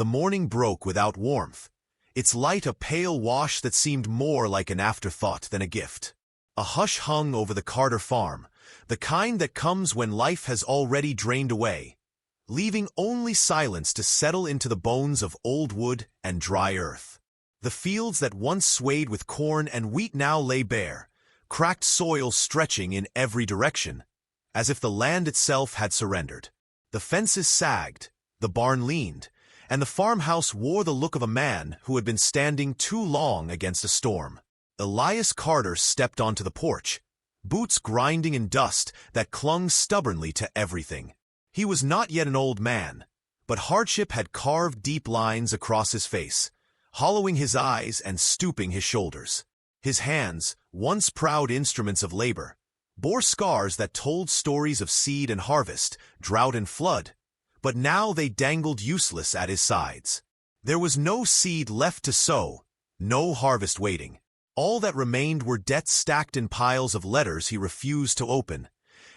The morning broke without warmth, its light a pale wash that seemed more like an afterthought than a gift. A hush hung over the Carter farm, the kind that comes when life has already drained away, leaving only silence to settle into the bones of old wood and dry earth. The fields that once swayed with corn and wheat now lay bare, cracked soil stretching in every direction, as if the land itself had surrendered. The fences sagged, the barn leaned, and the farmhouse wore the look of a man who had been standing too long against a storm. Elias Carter stepped onto the porch, boots grinding in dust that clung stubbornly to everything. He was not yet an old man, but hardship had carved deep lines across his face, hollowing his eyes and stooping his shoulders. His hands, once proud instruments of labor, bore scars that told stories of seed and harvest, drought and flood, but now they dangled useless at his sides. There was no seed left to sow, no harvest waiting. All that remained were debts stacked in piles of letters he refused to open,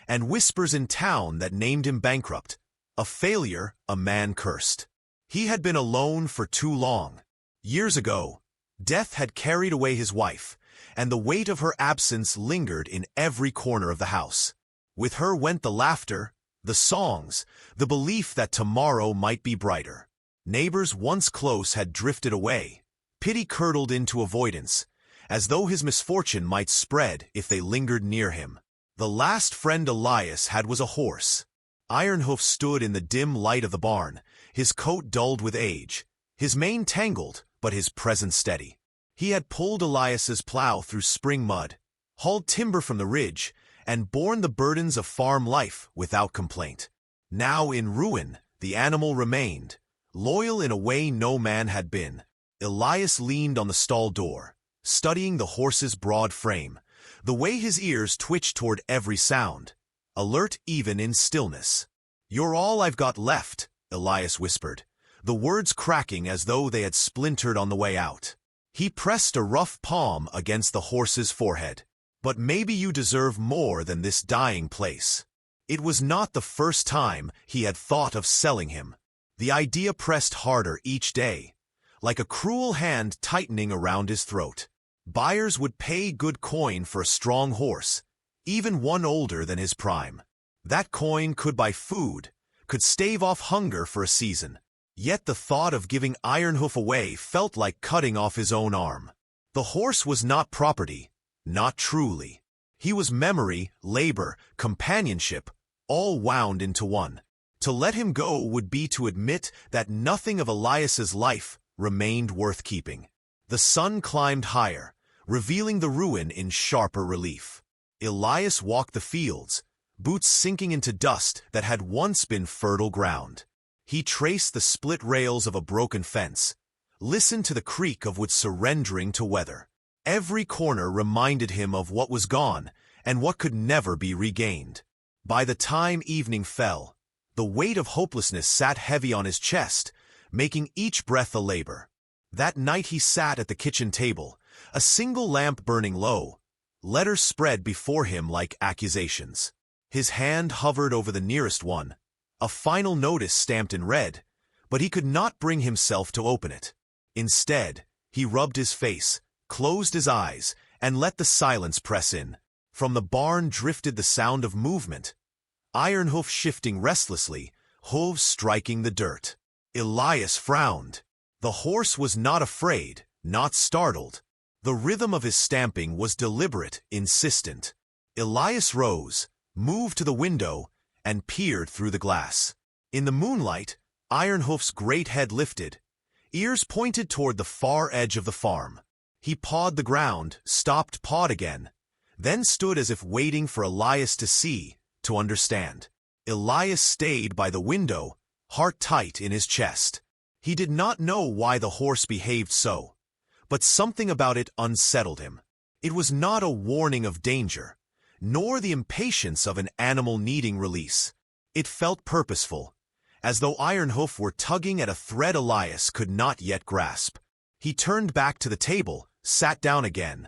and whispers in town that named him bankrupt, a failure, a man cursed. He had been alone for too long. Years ago, death had carried away his wife, and the weight of her absence lingered in every corner of the house. With her went the laughter, the songs, the belief that tomorrow might be brighter. Neighbors once close had drifted away, pity curdled into avoidance, as though his misfortune might spread if they lingered near him. The last friend Elias had was a horse. Ironhoof stood in the dim light of the barn, his coat dulled with age, his mane tangled, but his presence steady. He had pulled Elias's plow through spring mud, hauled timber from the ridge, and borne the burdens of farm life without complaint. Now in ruin, the animal remained, loyal in a way no man had been. Elias leaned on the stall door, studying the horse's broad frame, the way his ears twitched toward every sound, alert even in stillness. "You're all I've got left," Elias whispered, the words cracking as though they had splintered on the way out. He pressed a rough palm against the horse's forehead. "But maybe you deserve more than this dying place." It was not the first time he had thought of selling him. The idea pressed harder each day, like a cruel hand tightening around his throat. Buyers would pay good coin for a strong horse, even one older than his prime. That coin could buy food, could stave off hunger for a season. Yet the thought of giving Ironhoof away felt like cutting off his own arm. The horse was not property, not truly. He was memory, labor, companionship, all wound into one. To let him go would be to admit that nothing of Elias's life remained worth keeping. The sun climbed higher, revealing the ruin in sharper relief. Elias walked the fields, boots sinking into dust that had once been fertile ground. He traced the split rails of a broken fence, listened to the creak of wood surrendering to weather. Every corner reminded him of what was gone and what could never be regained. By the time evening fell, the weight of hopelessness sat heavy on his chest, making each breath a labor. That night he sat at the kitchen table, a single lamp burning low, letters spread before him like accusations. His hand hovered over the nearest one, a final notice stamped in red, but he could not bring himself to open it. Instead, he rubbed his face, closed his eyes, and let the silence press in. From the barn drifted the sound of movement, Ironhoof shifting restlessly, hooves striking the dirt. Elias frowned. The horse was not afraid, not startled. The rhythm of his stamping was deliberate, insistent. Elias rose, moved to the window, and peered through the glass. In the moonlight, Ironhoof's great head lifted, ears pointed toward the far edge of the farm. He pawed the ground, stopped, pawed again, then stood as if waiting for Elias to see, to understand. Elias stayed by the window, heart tight in his chest. He did not know why the horse behaved so, but something about it unsettled him. It was not a warning of danger, nor the impatience of an animal needing release. It felt purposeful, as though Ironhoof were tugging at a thread Elias could not yet grasp. He turned back to the table, sat down again,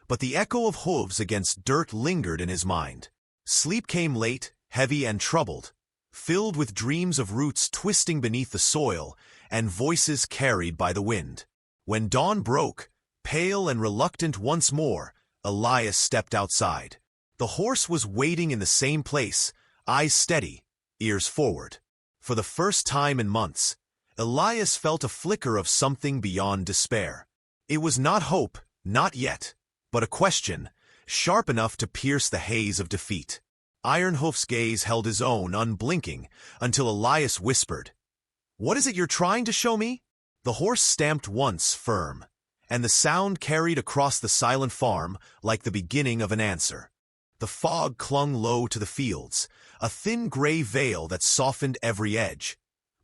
but the echo of hooves against dirt lingered in his mind. Sleep came late, heavy and troubled, filled with dreams of roots twisting beneath the soil and voices carried by the wind. When dawn broke, pale and reluctant once more, Elias stepped outside. The horse was waiting in the same place, eyes steady, ears forward. For the first time in months, Elias felt a flicker of something beyond despair. It was not hope, not yet, but a question, sharp enough to pierce the haze of defeat. Ironhoof's gaze held his own, unblinking, until Elias whispered, "What is it you're trying to show me?" The horse stamped once, firm, and the sound carried across the silent farm like the beginning of an answer. The fog clung low to the fields, a thin gray veil that softened every edge.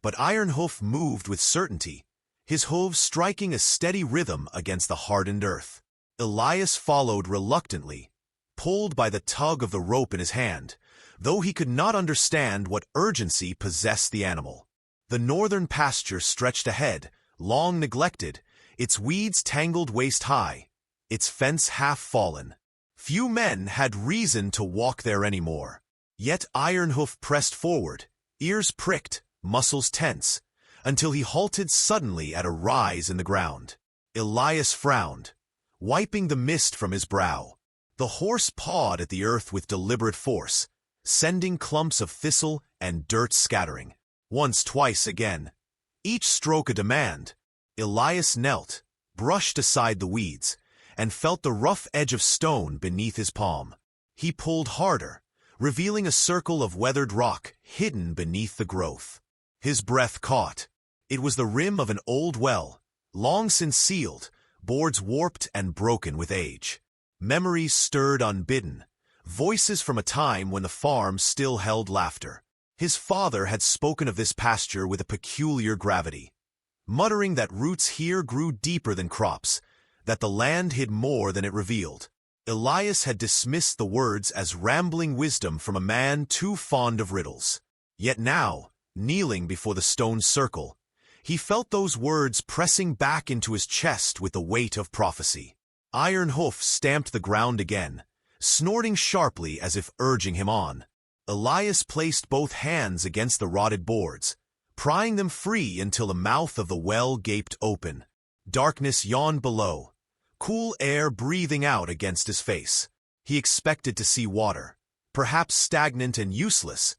But Ironhoof moved with certainty, his hooves striking a steady rhythm against the hardened earth. Elias followed reluctantly, pulled by the tug of the rope in his hand, though he could not understand what urgency possessed the animal. The northern pasture stretched ahead, long neglected, its weeds tangled waist-high, its fence half-fallen. Few men had reason to walk there anymore. Yet Ironhoof pressed forward, ears pricked, muscles tense, until he halted suddenly at a rise in the ground. Elias frowned, wiping the mist from his brow. The horse pawed at the earth with deliberate force, sending clumps of thistle and dirt scattering. Once, twice again, each stroke a demand. Elias knelt, brushed aside the weeds, and felt the rough edge of stone beneath his palm. He pulled harder, revealing a circle of weathered rock hidden beneath the growth. His breath caught. It was the rim of an old well, long since sealed, boards warped and broken with age. Memories stirred unbidden, voices from a time when the farm still held laughter. His father had spoken of this pasture with a peculiar gravity, muttering that roots here grew deeper than crops, that the land hid more than it revealed. Elias had dismissed the words as rambling wisdom from a man too fond of riddles. Yet now, kneeling before the stone circle, he felt those words pressing back into his chest with the weight of prophecy. Ironhoof stamped the ground again, snorting sharply as if urging him on. Elias placed both hands against the rotted boards, prying them free until the mouth of the well gaped open. Darkness yawned below, cool air breathing out against his face. He expected to see water, perhaps stagnant and useless,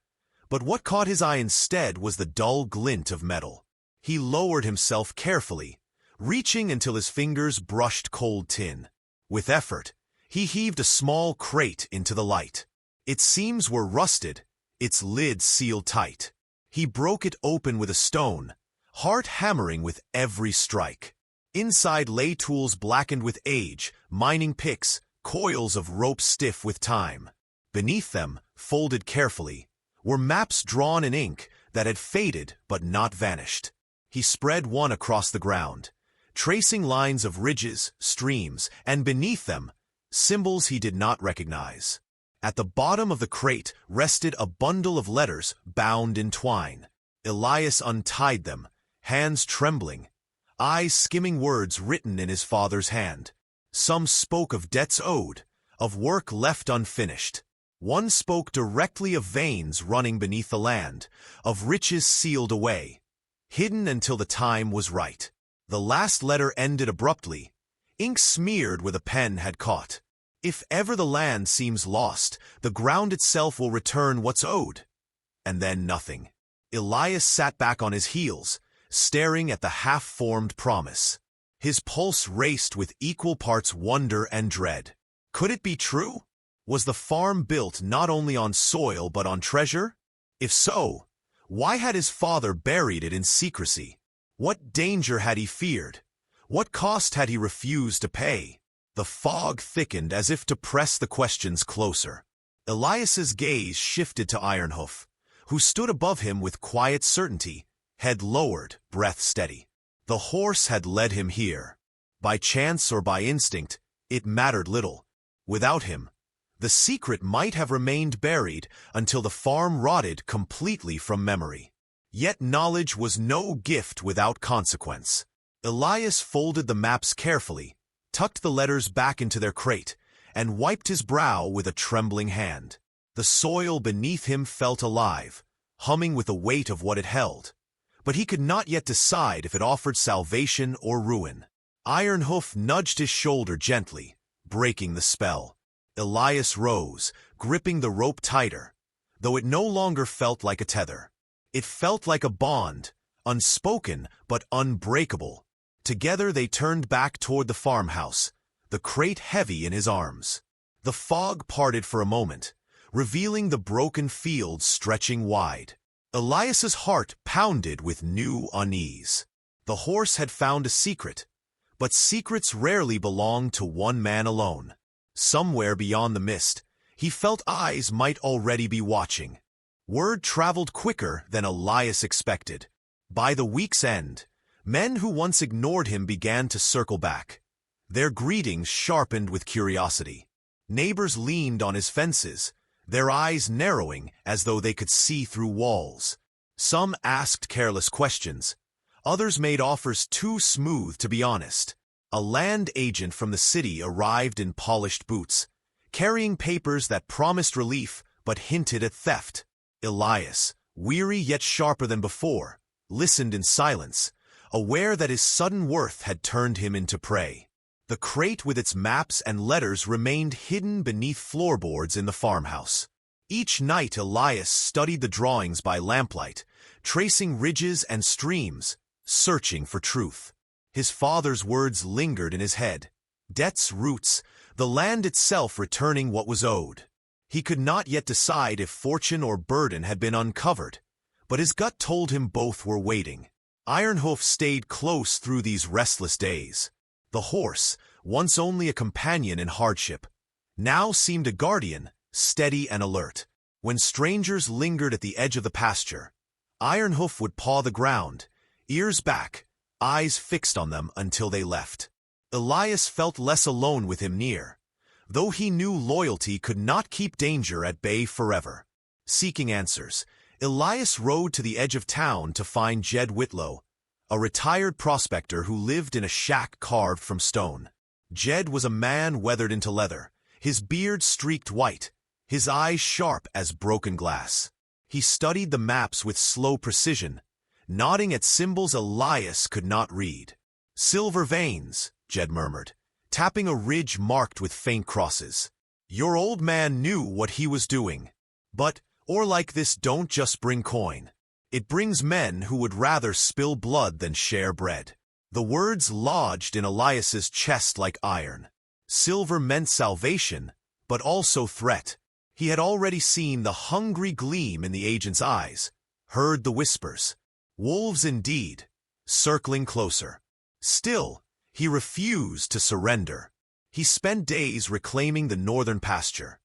but what caught his eye instead was the dull glint of metal. He lowered himself carefully, reaching until his fingers brushed cold tin. With effort, he heaved a small crate into the light. Its seams were rusted, its lid sealed tight. He broke it open with a stone, heart hammering with every strike. Inside lay tools blackened with age, mining picks, coils of rope stiff with time. Beneath them, folded carefully, were maps drawn in ink that had faded but not vanished. He spread one across the ground, tracing lines of ridges, streams, and beneath them, symbols he did not recognize. At the bottom of the crate rested a bundle of letters bound in twine. Elias untied them, hands trembling, eyes skimming words written in his father's hand. Some spoke of debts owed, of work left unfinished. One spoke directly of veins running beneath the land, of riches sealed away, hidden until the time was right. The last letter ended abruptly, ink smeared where the pen had caught. If ever the land seems lost, the ground itself will return what's owed. And then nothing. Elias sat back on his heels, staring at the half-formed promise. His pulse raced with equal parts wonder and dread. Could it be true? Was the farm built not only on soil but on treasure? If so, why had his father buried it in secrecy? What danger had he feared? What cost had he refused to pay? The fog thickened as if to press the questions closer. Elias's gaze shifted to Ironhoof, who stood above him with quiet certainty, head lowered, breath steady. The horse had led him here. By chance or by instinct, it mattered little. Without him, the secret might have remained buried until the farm rotted completely from memory. Yet knowledge was no gift without consequence. Elias folded the maps carefully, tucked the letters back into their crate, and wiped his brow with a trembling hand. The soil beneath him felt alive, humming with the weight of what it held. but he could not yet decide if it offered salvation or ruin. Ironhoof nudged his shoulder gently, breaking the spell. Elias rose, gripping the rope tighter, though it no longer felt like a tether. It felt like a bond, unspoken but unbreakable. Together they turned back toward the farmhouse, the crate heavy in his arms. The fog parted for a moment, revealing the broken fields stretching wide. Elias's heart pounded with new unease. The horse had found a secret, but secrets rarely belong to one man alone. Somewhere beyond the mist, he felt eyes might already be watching. Word traveled quicker than Elias expected. By the week's end, men who once ignored him began to circle back. Their greetings sharpened with curiosity. Neighbors leaned on his fences, their eyes narrowing as though they could see through walls. Some asked careless questions. Others made offers too smooth to be honest. A land agent from the city arrived in polished boots, carrying papers that promised relief but hinted at theft. Elias, weary yet sharper than before, listened in silence, aware that his sudden worth had turned him into prey. The crate with its maps and letters remained hidden beneath floorboards in the farmhouse. Each night Elias studied the drawings by lamplight, tracing ridges and streams, searching for truth. His father's words lingered in his head. Debt's roots, the land itself returning what was owed. He could not yet decide if fortune or burden had been uncovered, but his gut told him both were waiting. Ironhoof stayed close through these restless days. The horse, once only a companion in hardship, now seemed a guardian, steady and alert. When strangers lingered at the edge of the pasture, Ironhoof would paw the ground, ears back, eyes fixed on them until they left. Elias felt less alone with him near, though he knew loyalty could not keep danger at bay forever. Seeking answers, Elias rode to the edge of town to find Jed Whitlow, a retired prospector who lived in a shack carved from stone. Jed was a man weathered into leather, his beard streaked white, his eyes sharp as broken glass. He studied the maps with slow precision, nodding at symbols Elias could not read. "Silver veins," Jed murmured, tapping a ridge marked with faint crosses. "Your old man knew what he was doing. But, ore like this don't just bring coin. It brings men who would rather spill blood than share bread." The words lodged in Elias's chest like iron. Silver meant salvation, but also threat. He had already seen the hungry gleam in the agent's eyes, heard the whispers. Wolves indeed, circling closer. Still, he refused to surrender. He spent days reclaiming the northern pasture,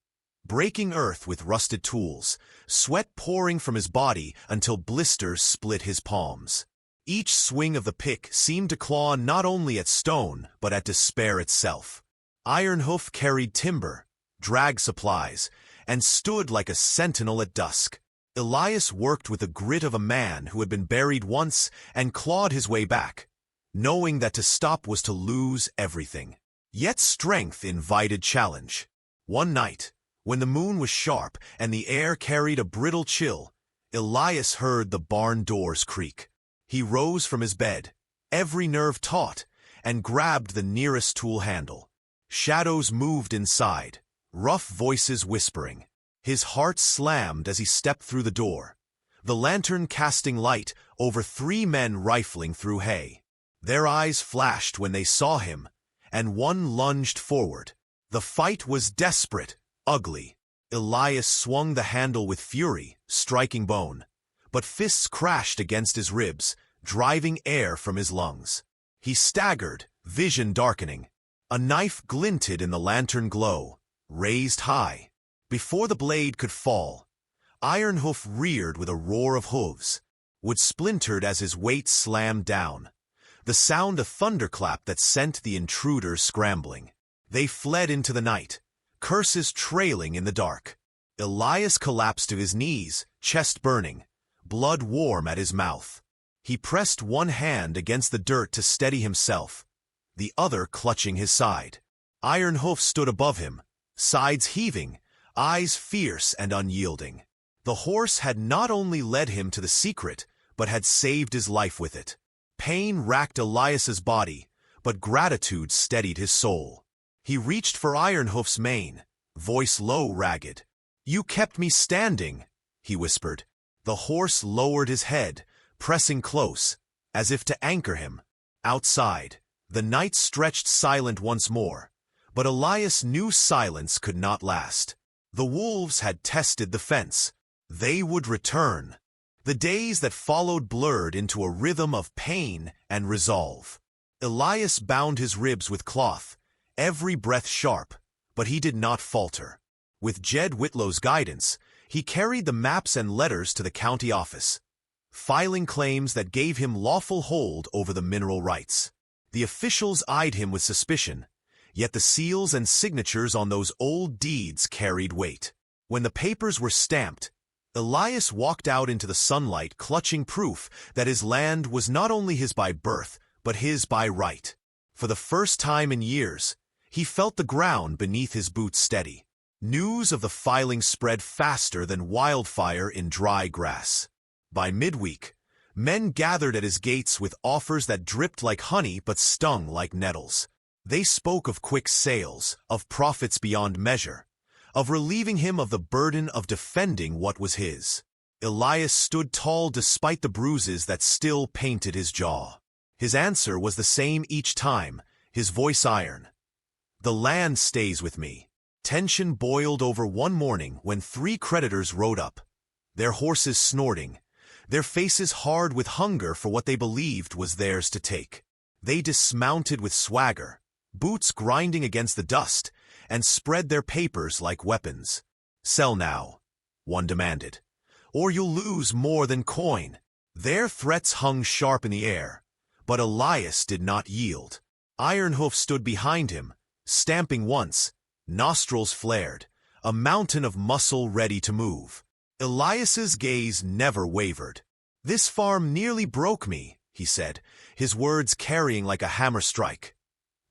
breaking earth with rusted tools, sweat pouring from his body until blisters split his palms. Each swing of the pick seemed to claw not only at stone, but at despair itself. Ironhoof carried timber, dragged supplies, and stood like a sentinel at dusk. Elias worked with the grit of a man who had been buried once and clawed his way back, knowing that to stop was to lose everything. Yet strength invited challenge. One night, when the moon was sharp and the air carried a brittle chill, Elias heard the barn doors creak. He rose from his bed, every nerve taut, and grabbed the nearest tool handle. Shadows moved inside, rough voices whispering. His heart slammed as he stepped through the door, the lantern casting light over 3 men rifling through hay. Their eyes flashed when they saw him, and one lunged forward. The fight was desperate, ugly. Elias swung the handle with fury, striking bone, but fists crashed against his ribs, driving air from his lungs. He staggered, vision darkening. A knife glinted in the lantern glow, raised high. Before the blade could fall, Ironhoof reared with a roar of hooves. Wood splintered as his weight slammed down, the sound a thunderclap that sent the intruders scrambling. They fled into the night, curses trailing in the dark. Elias collapsed to his knees, chest burning, blood warm at his mouth. He pressed one hand against the dirt to steady himself, the other clutching his side. Ironhoof stood above him, sides heaving, eyes fierce and unyielding. The horse had not only led him to the secret, but had saved his life with it. Pain racked Elias's body, but gratitude steadied his soul. He reached for Ironhoof's mane, voice low, ragged. "You kept me standing," he whispered. The horse lowered his head, pressing close, as if to anchor him. Outside, the night stretched silent once more, but Elias knew silence could not last. The wolves had tested the fence. They would return. The days that followed blurred into a rhythm of pain and resolve. Elias bound his ribs with cloth, every breath sharp, but he did not falter. With Jed Whitlow's guidance, he carried the maps and letters to the county office, filing claims that gave him lawful hold over the mineral rights. The officials eyed him with suspicion, yet the seals and signatures on those old deeds carried weight. When the papers were stamped, Elias walked out into the sunlight, clutching proof that his land was not only his by birth, but his by right. For the first time in years, he felt the ground beneath his boots steady. News of the filing spread faster than wildfire in dry grass. By midweek, men gathered at his gates with offers that dripped like honey but stung like nettles. They spoke of quick sales, of profits beyond measure, of relieving him of the burden of defending what was his. Elias stood tall despite the bruises that still painted his jaw. His answer was the same each time, his voice iron. "The land stays with me." Tension boiled over one morning when 3 creditors rode up, their horses snorting, their faces hard with hunger for what they believed was theirs to take. They dismounted with swagger, boots grinding against the dust, and spread their papers like weapons. "Sell now," one demanded, "or you'll lose more than coin." Their threats hung sharp in the air, but Elias did not yield. Ironhoof stood behind him, stamping once, nostrils flared, a mountain of muscle ready to move. Elias's gaze never wavered. "This farm nearly broke me," he said, his words carrying like a hammer strike.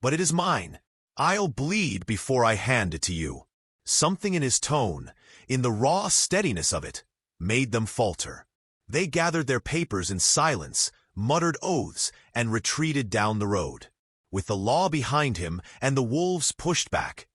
"But it is mine. I'll bleed before I hand it to you." Something in his tone, in the raw steadiness of it, made them falter. They gathered their papers in silence, muttered oaths, and retreated down the road. With the law behind him and the wolves pushed back,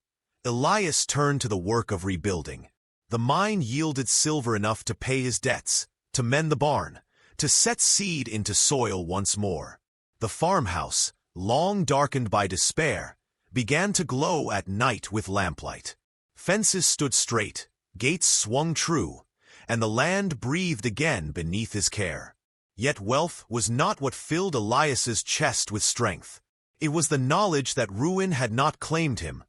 Elias turned to the work of rebuilding. The mine yielded silver enough to pay his debts, to mend the barn, to set seed into soil once more. The farmhouse, long darkened by despair, began to glow at night with lamplight. Fences stood straight, gates swung true, and the land breathed again beneath his care. Yet wealth was not what filled Elias's chest with strength. It was the knowledge that ruin had not claimed him,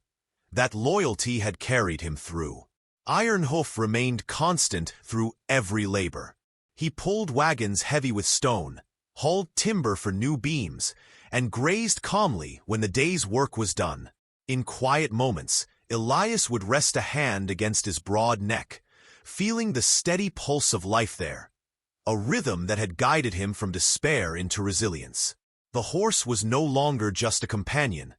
that loyalty had carried him through. Ironhoof remained constant through every labor. He pulled wagons heavy with stone, hauled timber for new beams, and grazed calmly when the day's work was done. In quiet moments, Elias would rest a hand against his broad neck, feeling the steady pulse of life there, a rhythm that had guided him from despair into resilience. The horse was no longer just a companion.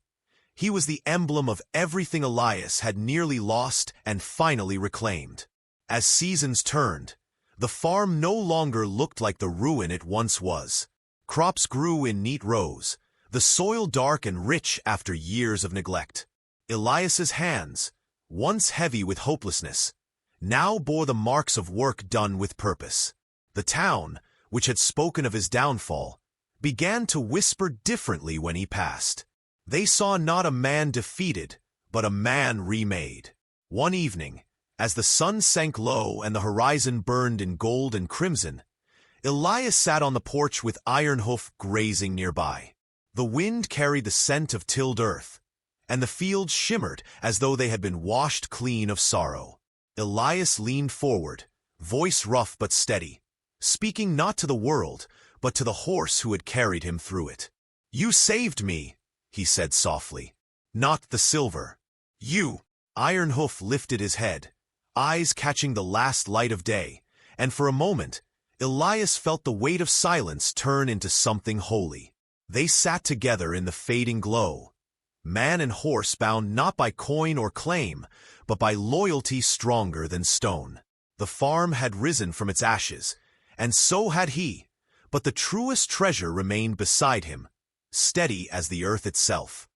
He was the emblem of everything Elias had nearly lost and finally reclaimed. As seasons turned, the farm no longer looked like the ruin it once was. Crops grew in neat rows, the soil dark and rich after years of neglect. Elias's hands, once heavy with hopelessness, now bore the marks of work done with purpose. The town, which had spoken of his downfall, began to whisper differently when he passed. They saw not a man defeated, but a man remade. One evening, as the sun sank low and the horizon burned in gold and crimson, Elias sat on the porch with Ironhoof grazing nearby. The wind carried the scent of tilled earth, and the fields shimmered as though they had been washed clean of sorrow. Elias leaned forward, voice rough but steady, speaking not to the world, but to the horse who had carried him through it. "You saved me," he said softly. "Not the silver. You." Ironhoof lifted his head, eyes catching the last light of day, and for a moment, Elias felt the weight of silence turn into something holy. They sat together in the fading glow, man and horse bound not by coin or claim, but by loyalty stronger than stone. The farm had risen from its ashes, and so had he, But the truest treasure remained beside him, steady as the earth itself.